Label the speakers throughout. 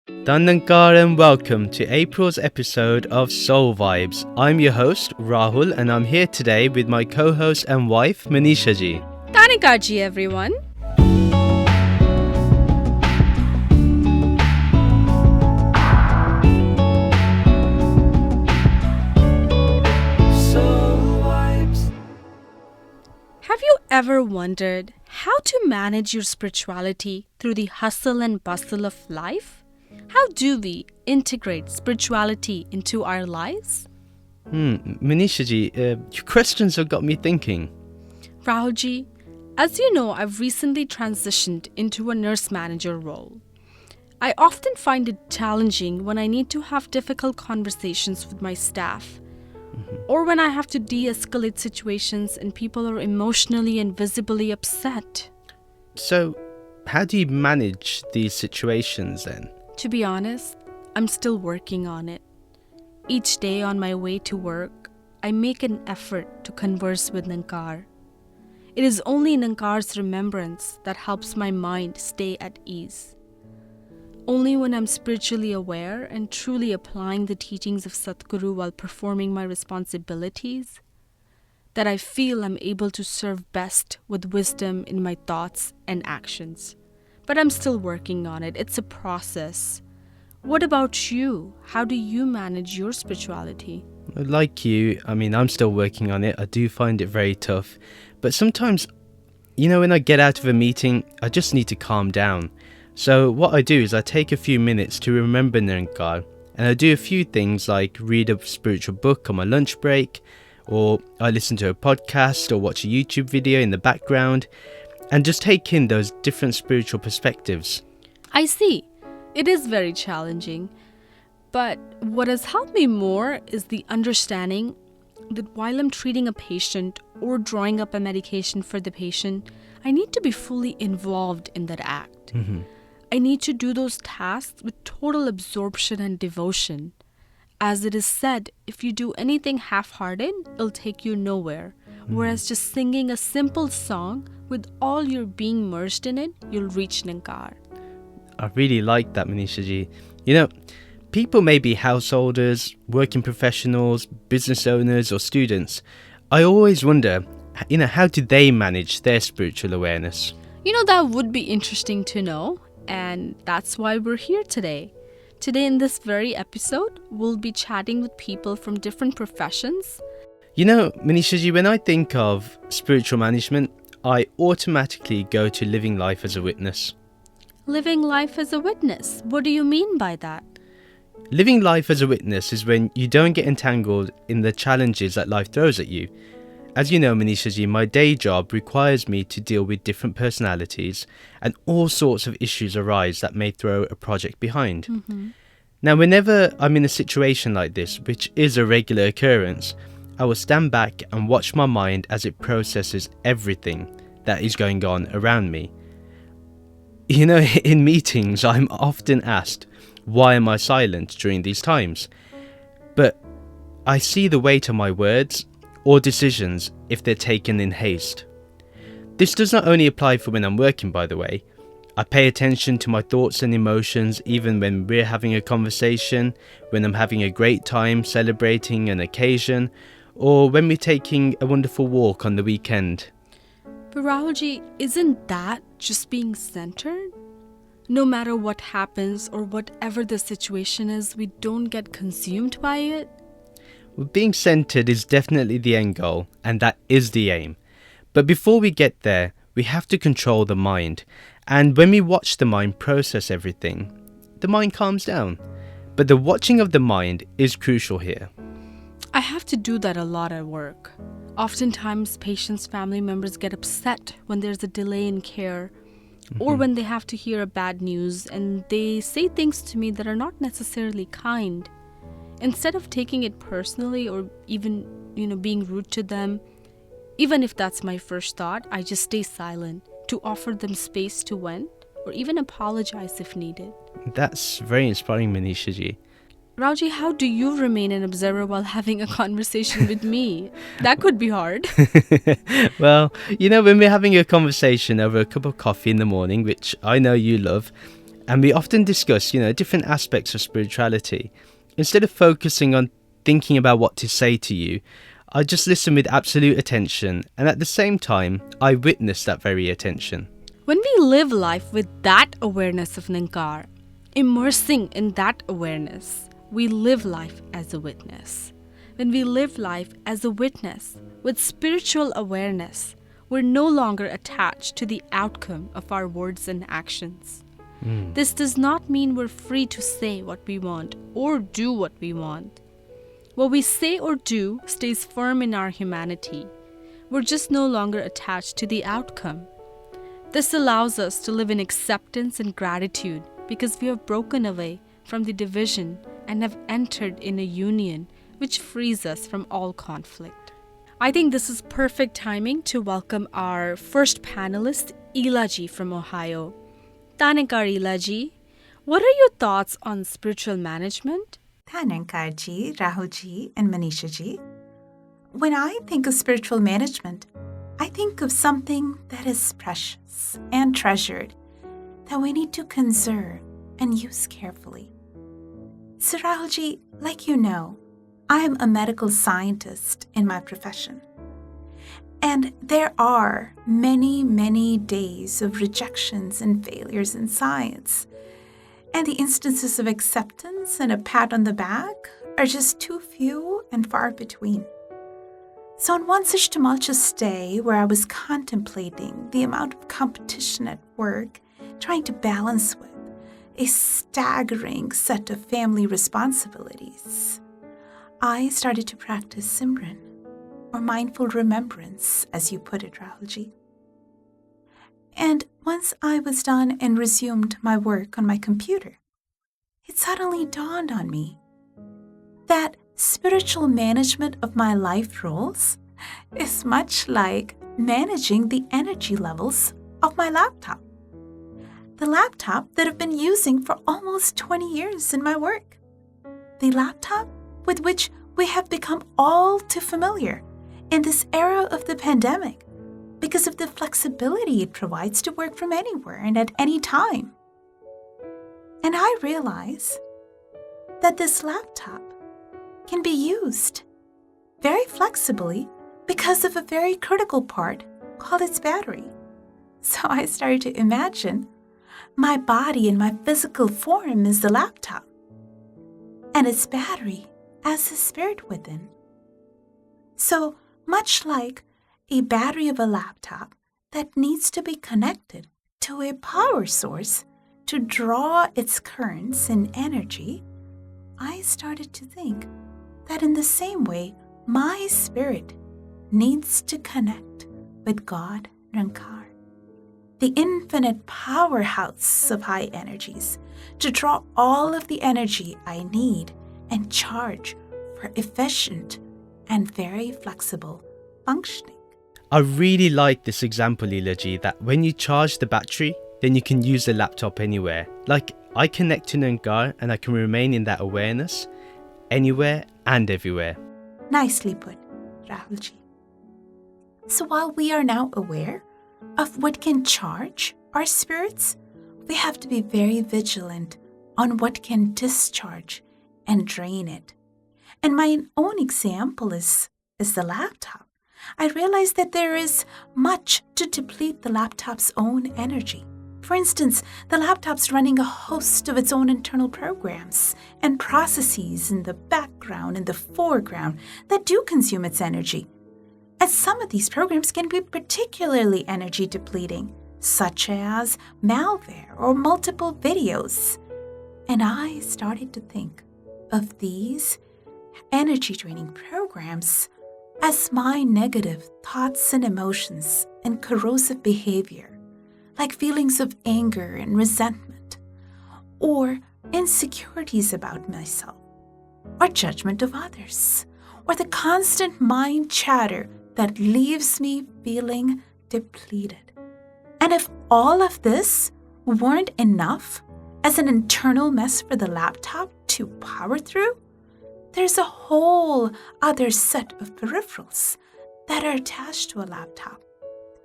Speaker 1: Dandankar and welcome to April's episode of Soul Vibes. I'm your host, Rahul, and I'm here today with my co-host and wife, Manisha Ji.
Speaker 2: Nirankari, everyone. Have you ever wondered how to manage your spirituality through the hustle and bustle of life? How do we integrate spirituality into our lives?
Speaker 1: Manisha Ji, your questions have got me thinking.
Speaker 2: Rahul Ji, as you know, I've recently transitioned into a nurse manager role. I often find it challenging when I need to have difficult conversations with my staff, or when I have to de-escalate situations and people are emotionally and visibly upset.
Speaker 1: So, how do you manage these situations then?
Speaker 2: To be honest, I'm still working on it. Each day on my way to work, I make an effort to converse with Nankar. It is only Nankar's remembrance that helps my mind stay at ease. Only when I'm spiritually aware and truly applying the teachings of Satguru while performing my responsibilities, that I feel I'm able to serve best with wisdom in my thoughts and actions. But I'm still working on it. It's a process. What about you? How do you manage your spirituality?
Speaker 1: Like you, I'm still working on it. I do find it very tough. But sometimes, when I get out of a meeting, I just need to calm down. So what I do is I take a few minutes to remember Nirankar, and I do a few things like read a spiritual book on my lunch break, or I listen to a podcast or watch a YouTube video in the background, and just take in those different spiritual perspectives.
Speaker 2: I see. It is very challenging. But what has helped me more is the understanding that while I'm treating a patient or drawing up a medication for the patient, I need to be fully involved in that act. I need to do those tasks with total absorption and devotion. As it is said, if you do anything half-hearted, it'll take you nowhere. Whereas just singing a simple song with all your being immersed in it, you'll reach Nankar.
Speaker 1: I really like that, Manisha Ji. People may be householders, working professionals, business owners or students. I always wonder, how do they manage their spiritual awareness?
Speaker 2: That would be interesting to know. And that's why we're here today. Today in this very episode, we'll be chatting with people from different professions.
Speaker 1: Manisha Ji, when I think of spiritual management, I automatically go to living life as a witness.
Speaker 2: Living life as a witness? What do you mean by that?
Speaker 1: Living life as a witness is when you don't get entangled in the challenges that life throws at you. As you know, Manisha Ji, my day job requires me to deal with different personalities, and all sorts of issues arise that may throw a project behind. Now, whenever I'm in a situation like this, which is a regular occurrence, I will stand back and watch my mind as it processes everything that is going on around me. In meetings, I'm often asked, why am I silent during these times? But I see the weight of my words or decisions if they're taken in haste. This does not only apply for when I'm working, by the way. I pay attention to my thoughts and emotions even when we're having a conversation, when I'm having a great time celebrating an occasion, or when we're taking a wonderful walk on the weekend.
Speaker 2: But Rahul Ji, isn't that just being centered? No matter what happens or whatever the situation is, we don't get consumed by it?
Speaker 1: Well, being centered is definitely the end goal, and that is the aim. But before we get there, we have to control the mind. And when we watch the mind process everything, the mind calms down. But the watching of the mind is crucial here.
Speaker 2: I have to do that a lot at work. Oftentimes, patients' family members get upset when there's a delay in care, or when they have to hear a bad news and they say things to me that are not necessarily kind. Instead of taking it personally or even, being rude to them, even if that's my first thought, I just stay silent to offer them space to vent or even apologize if needed.
Speaker 1: That's very inspiring, Manisha Ji.
Speaker 2: Rahul Ji, how do you remain an observer while having a conversation with me? That could be hard.
Speaker 1: Well, when we're having a conversation over a cup of coffee in the morning, which I know you love, And we often discuss, different aspects of spirituality. Instead of focusing on thinking about what to say to you, I just listen with absolute attention, and at the same time, I witness that very attention.
Speaker 2: When we live life with that awareness of Ninkar, immersing in that awareness, we live life as a witness. When we live life as a witness with spiritual awareness, we're no longer attached to the outcome of our words and actions. This does not mean we're free to say what we want or do what we want. What we say or do stays firm in our humanity. We're just no longer attached to the outcome. This allows us to live in acceptance and gratitude because we have broken away from the division and have entered in a union which frees us from all conflict. I think this is perfect timing to welcome our first panelist, Ila Ji from Ohio. Tanankar Ila Ji, what are your thoughts on spiritual management?
Speaker 3: Tanankar Ji, Rahul Ji, and Manisha Ji. When I think of spiritual management, I think of something that is precious and treasured that we need to conserve and use carefully. So Rahul Ji, like you know, I am a medical scientist in my profession. And there are many, many days of rejections and failures in science. And the instances of acceptance and a pat on the back are just too few and far between. So on one such tumultuous day where I was contemplating the amount of competition at work, trying to balance with a staggering set of family responsibilities, I started to practice Simran, or mindful remembrance, as you put it, Rahul Ji. And once I was done and resumed my work on my computer, it suddenly dawned on me that spiritual management of my life roles is much like managing the energy levels of my laptop. The laptop that I've been using for almost 20 years in my work. The laptop with which we have become all too familiar in this era of the pandemic because of the flexibility it provides to work from anywhere and at any time. And I realize that this laptop can be used very flexibly because of a very critical part called its battery. So I started to imagine my body and my physical form as the laptop, and its battery as the spirit within. So much like a battery of a laptop that needs to be connected to a power source to draw its currents and energy, I started to think that in the same way, my spirit needs to connect with God Nirankari, the infinite powerhouse of high energies, to draw all of the energy I need and charge for efficient and very flexible functioning.
Speaker 1: I really like this example, Ilaji, that when you charge the battery, then you can use the laptop anywhere. Like, I connect to Nirankari and I can remain in that awareness anywhere and everywhere.
Speaker 3: Nicely put, Rahul Ji. So while we are now aware of what can charge our spirits, we have to be very vigilant on what can discharge and drain it. And my own example is the laptop. I realized that there is much to deplete the laptop's own energy. For instance, the laptop's running a host of its own internal programs and processes in the background and the foreground that do consume its energy. And some of these programs can be particularly energy depleting, such as malware or multiple videos. And I started to think of these energy draining programs as my negative thoughts and emotions and corrosive behavior, like feelings of anger and resentment, or insecurities about myself, or judgment of others, or the constant mind chatter that leaves me feeling depleted. And if all of this weren't enough as an internal mess for the laptop to power through, there's a whole other set of peripherals that are attached to a laptop.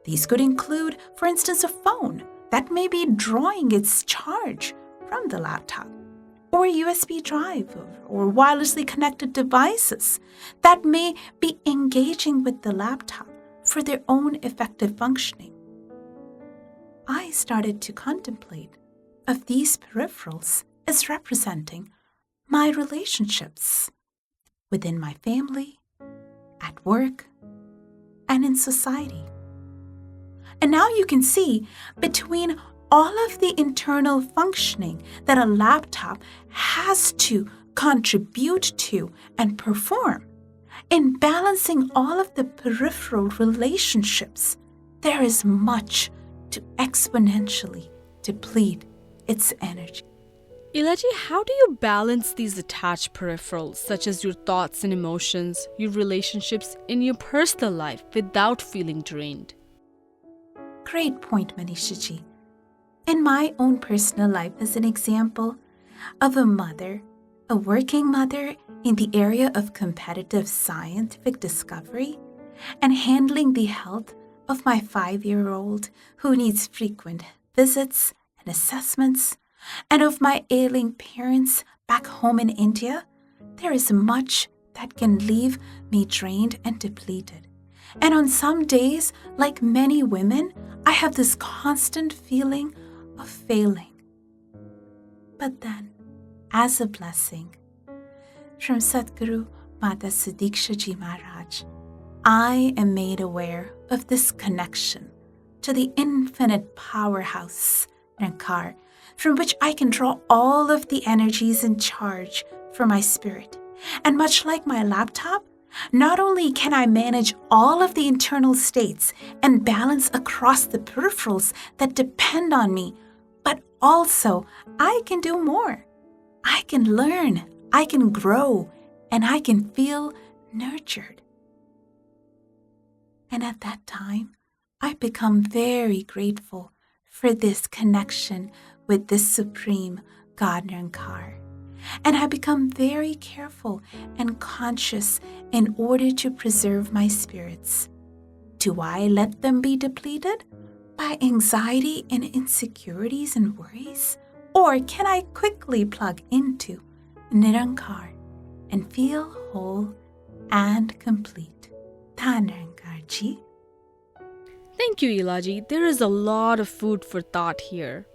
Speaker 3: These could include, for instance, a phone that may be drawing its charge from the laptop, or a USB drive, or wirelessly connected devices that may be engaging with the laptop for their own effective functioning. I started to contemplate of these peripherals as representing my relationships within my family, at work, and in society. And now you can see between all of the internal functioning that a laptop has to contribute to and perform, in balancing all of the peripheral relationships, there is much to exponentially deplete its energy.
Speaker 2: Ilaji, how do you balance these attached peripherals, such as your thoughts and emotions, your relationships in your personal life, without feeling drained?
Speaker 3: Great point, Manisha Ji. In my own personal life, as an example of a mother, a working mother in the area of competitive scientific discovery, and handling the health of my 5-year-old who needs frequent visits and assessments, and of my ailing parents back home in India, there is much that can leave me drained and depleted. And on some days, like many women, I have this constant feeling of failing. But then, as a blessing from Satguru Mata Sudikhsha Ji Maharaj, I am made aware of this connection to the infinite powerhouse Nirankari, from which I can draw all of the energies in charge for my spirit. And much like my laptop, not only can I manage all of the internal states and balance across the peripherals that depend on me, but also I can do more. I can learn, I can grow, and I can feel nurtured. And at that time, I become very grateful for this connection with this Supreme God Nirankari. And I become very careful and conscious in order to preserve my spirits. Do I let them be depleted by anxiety and insecurities and worries? Or can I quickly plug into Nirankari and feel whole and complete? Tha Nirankari Ji.
Speaker 2: Thank you, Ilaji. There is a lot of food for thought here.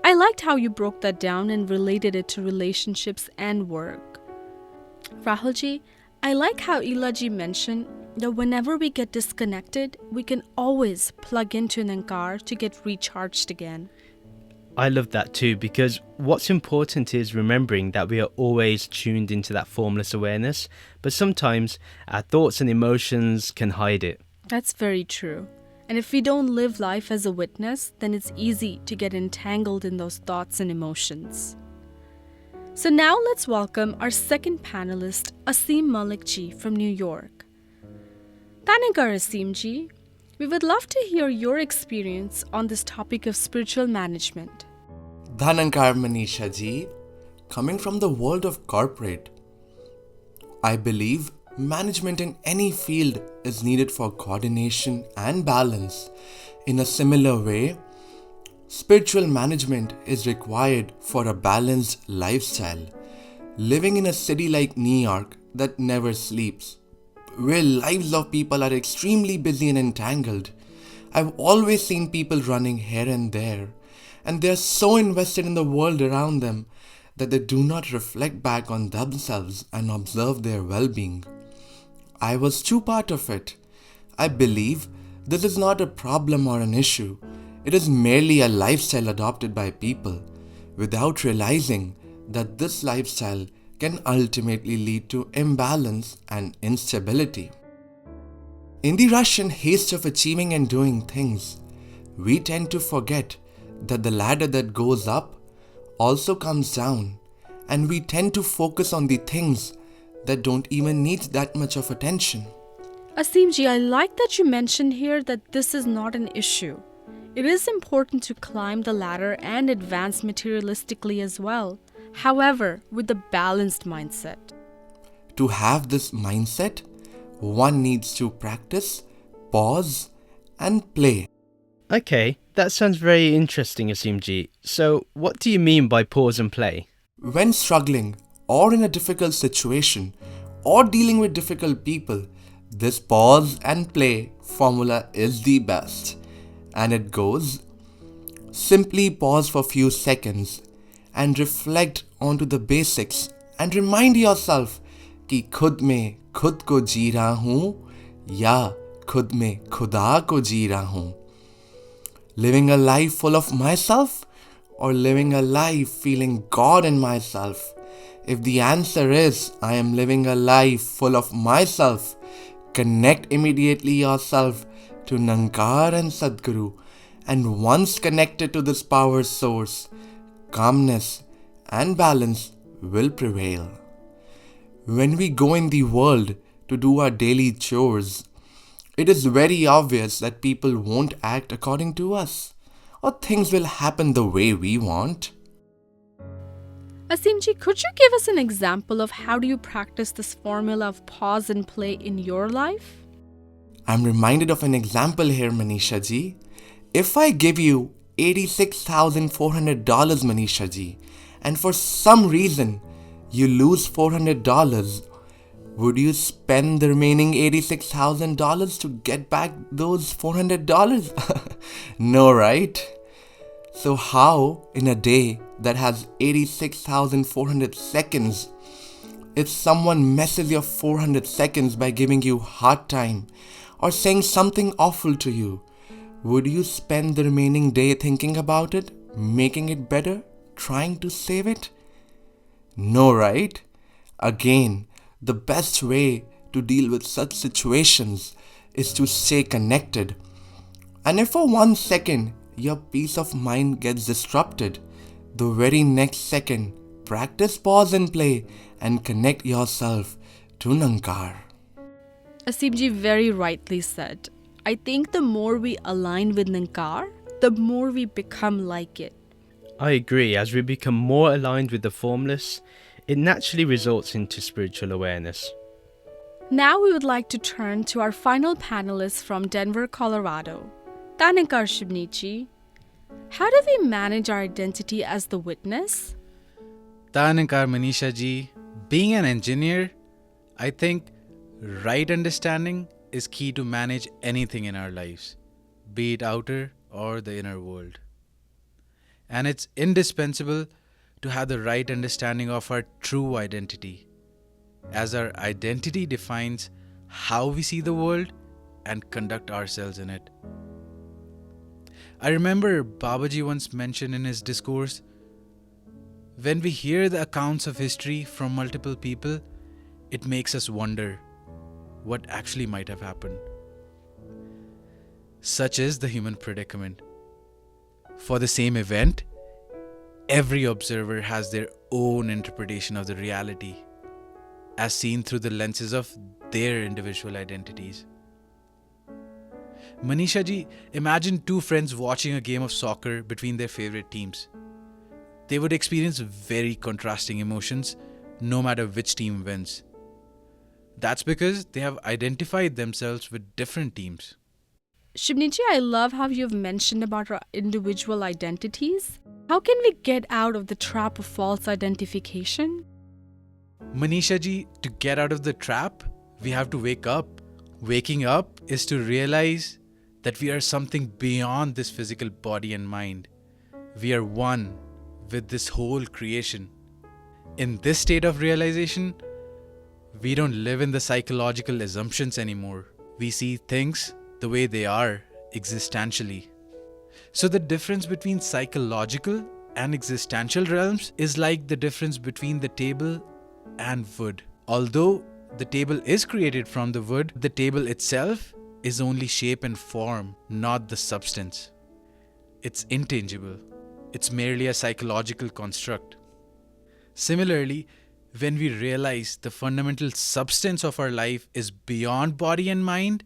Speaker 2: I liked how you broke that down and related it to relationships and work. Rahul Ji, I like how Ilaji mentioned that whenever we get disconnected, we can always plug into Nirankari to get recharged again.
Speaker 1: I love that too, because what's important is remembering that we are always tuned into that formless awareness, but sometimes our thoughts and emotions can hide it.
Speaker 2: That's very true. And if we don't live life as a witness, then it's easy to get entangled in those thoughts and emotions. So now let's welcome our second panelist, Asim Malik Ji from New York. Tanagar Asim Ji, we would love to hear your experience on this topic of spiritual management.
Speaker 4: Dhanankar Manisha Ji, coming from the world of corporate, I believe management in any field is needed for coordination and balance. In a similar way, spiritual management is required for a balanced lifestyle. Living in a city like New York that never sleeps, where lives of people are extremely busy and entangled, I've always seen people running here and there, and they're so invested in the world around them that they do not reflect back on themselves and observe their well-being. I was too part of it. I believe this is not a problem or an issue. It is merely a lifestyle adopted by people without realizing that this lifestyle can ultimately lead to imbalance and instability. In the rush and haste of achieving and doing things, we tend to forget that the ladder that goes up also comes down, and we tend to focus on the things that don't even need that much of attention.
Speaker 2: Asim Ji, I like that you mentioned here that this is not an issue. It is important to climb the ladder and advance materialistically as well. However, with a balanced mindset.
Speaker 4: To have this mindset, one needs to practice, pause, and play.
Speaker 1: Okay, that sounds very interesting, Asimji. So, what do you mean by pause and play?
Speaker 4: When struggling or in a difficult situation or dealing with difficult people, this pause and play formula is the best. And it goes: simply pause for few seconds and reflect onto the basics and remind yourself कि खुद में खुद को जी रहा हूँ या खुद में खुदा को जी रहा हूँ. Living a life full of myself or living a life feeling God in myself? If the answer is I am living a life full of myself, connect immediately yourself to Nankar and Satguru, and once connected to this power source, calmness and balance will prevail. When we go in the world to do our daily chores, it is very obvious that people won't act according to us, or things will happen the way we want.
Speaker 2: Asimji, could you give us an example of how do you practice this formula of pause and play in your life?
Speaker 4: I'm reminded of an example here, Manisha Ji. If I give you $86,400, Manisha Ji, and for some reason you lose $400, would you spend the remaining $86,000 to get back those $400? No, right? So how, in a day that has 86,400 seconds, if someone messes your 400 seconds by giving you hard time or saying something awful to you, would you spend the remaining day thinking about it, making it better, trying to save it? No, right? Again, the best way to deal with such situations is to stay connected. And if for 1 second your peace of mind gets disrupted, the very next second, practice pause and play and connect yourself to Nankar.
Speaker 2: Asimji very rightly said. I think the more we align with Nankar, the more we become like it.
Speaker 1: I agree. As we become more aligned with the formless, it naturally results into spiritual awareness.
Speaker 2: Now we would like to turn to our final panelist from Denver, Colorado, Tanankar Shibnichi. How do we manage our identity as the witness?
Speaker 5: Tanankar Manisha Ji, being an engineer, I think right understanding is key to manage anything in our lives, be it outer or the inner world. And it's indispensable to have the right understanding of our true identity, as our identity defines how we see the world and conduct ourselves in it. I remember Babaji once mentioned in his discourse, when we hear the accounts of history from multiple people, it makes us wonder what actually might have happened. Such is the human predicament. For the same event, every observer has their own interpretation of the reality, as seen through the lenses of their individual identities. Manisha Ji, imagine two friends watching a game of soccer between their favorite teams. They would experience very contrasting emotions no matter which team wins. That's because they have identified themselves with different teams.
Speaker 2: Shibnichi, I love how you've mentioned about our individual identities. How can we get out of the trap of false identification?
Speaker 5: Manisha Ji, to get out of the trap, we have to wake up. Waking up is to realize that we are something beyond this physical body and mind. We are one with this whole creation. In this state of realization, we don't live in the psychological assumptions anymore. We see things the way they are, existentially. So the difference between psychological and existential realms is like the difference between the table and wood. Although the table is created from the wood, the table itself is only shape and form, not the substance. It's intangible. It's merely a psychological construct. Similarly, when we realize the fundamental substance of our life is beyond body and mind,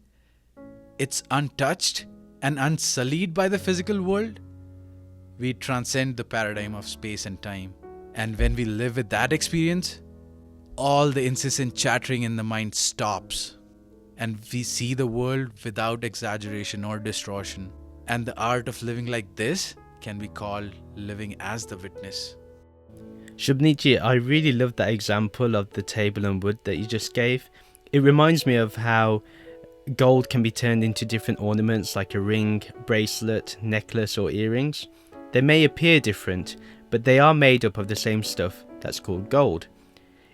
Speaker 5: it's untouched and unsullied by the physical world, we transcend the paradigm of space and time. And when we live with that experience, all the incessant chattering in the mind stops, and we see the world without exaggeration or distortion. And the art of living like this can be called living as the witness.
Speaker 1: Shubniji, I really love that example of the table and wood that you just gave. It reminds me of how gold can be turned into different ornaments like a ring, bracelet, necklace or earrings. They may appear different, but they are made up of the same stuff that's called gold.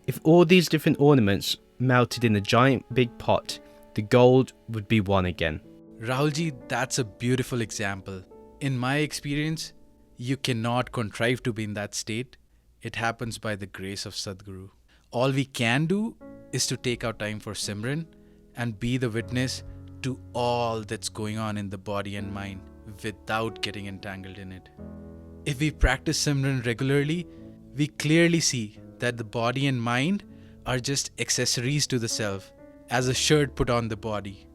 Speaker 1: If all these different ornaments melted in a giant big pot, the gold would be one again.
Speaker 5: Rahul Ji, that's a beautiful example. In my experience, you cannot contrive to be in that state. It happens by the grace of Sadguru. All we can do is to take our time for Simran and be the witness to all that's going on in the body and mind without getting entangled in it. If we practice Simran regularly, we clearly see that the body and mind are just accessories to the self, as a shirt put on the body.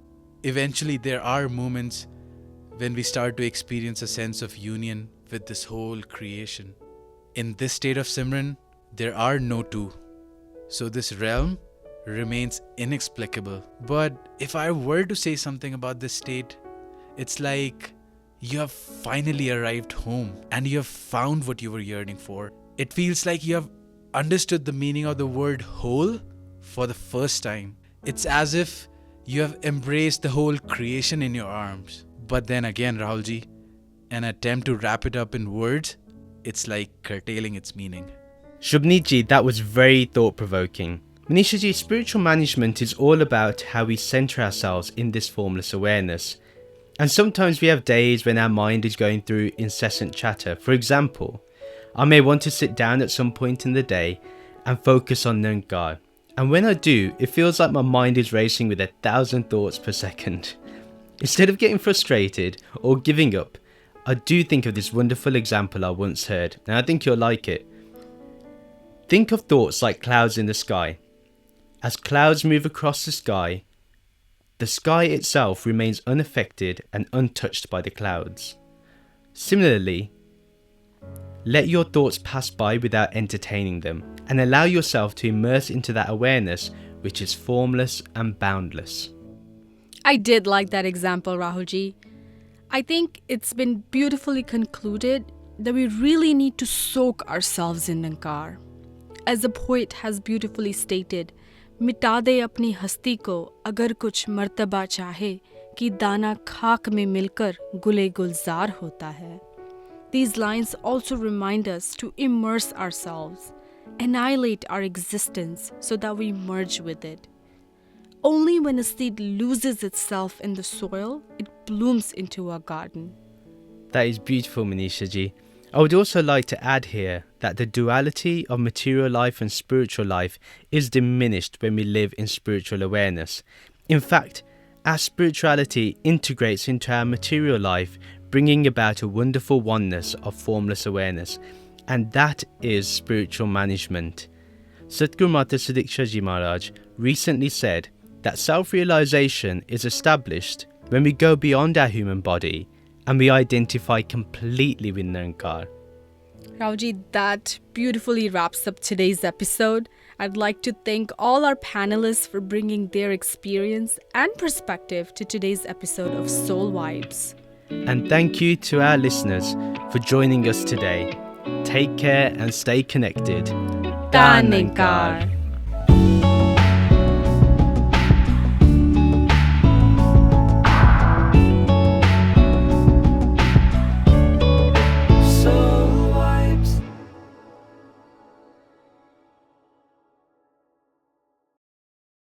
Speaker 5: Eventually, there are moments when we start to experience a sense of union with this whole creation. In this state of Simran, there are no two. So this realm remains inexplicable. But if I were to say something about this state, it's like you have finally arrived home and you have found what you were yearning for. It feels like you have understood the meaning of the word whole for the first time. It's as if you have embraced the whole creation in your arms. But then again, Rahul Ji, an attempt to wrap it up in words, it's like curtailing its meaning.
Speaker 1: Shubniji, that was very thought-provoking. Manisha Ji, spiritual management is all about how we center ourselves in this formless awareness. And sometimes we have days when our mind is going through incessant chatter. For example, I may want to sit down at some point in the day and focus on Nirankari. And when I do, it feels like my mind is racing with 1,000 thoughts per second. Instead of getting frustrated or giving up, I do think of this wonderful example I once heard, and I think you'll like it. Think of thoughts like clouds in the sky. As clouds move across the sky itself remains unaffected and untouched by the clouds. Similarly, let your thoughts pass by without entertaining them, and allow yourself to immerse into that awareness which is formless and boundless.
Speaker 2: I did like that example, Rahul Ji. I think it's been beautifully concluded that we really need to soak ourselves in Nirankari. As the poet has beautifully stated, मिटा दे अपनी हस्ती को अगर कुछ मर्तबा चाहे कि दाना खाक में मिलकर गुले गुलजार होता है. These lines also remind us to immerse ourselves, annihilate our existence so that we merge with it. Only when a seed loses itself in the soil, it blooms into a garden.
Speaker 1: That is beautiful, Manisha Ji. I would also like to add here that the duality of material life and spiritual life is diminished when we live in spiritual awareness. In fact, our spirituality integrates into our material life, bringing about a wonderful oneness of formless awareness, and that is spiritual management. Satguru Mata Sudikhsha Ji Maharaj recently said that self-realization is established when we go beyond our human body and we identify completely with Nirankari.
Speaker 2: Rahul Ji, that beautifully wraps up today's episode. I'd like to thank all our panelists for bringing their experience and perspective to today's episode of Soul Vibes.
Speaker 1: And thank you to our listeners for joining us today. Take care and stay connected.
Speaker 2: Ta Nirankari.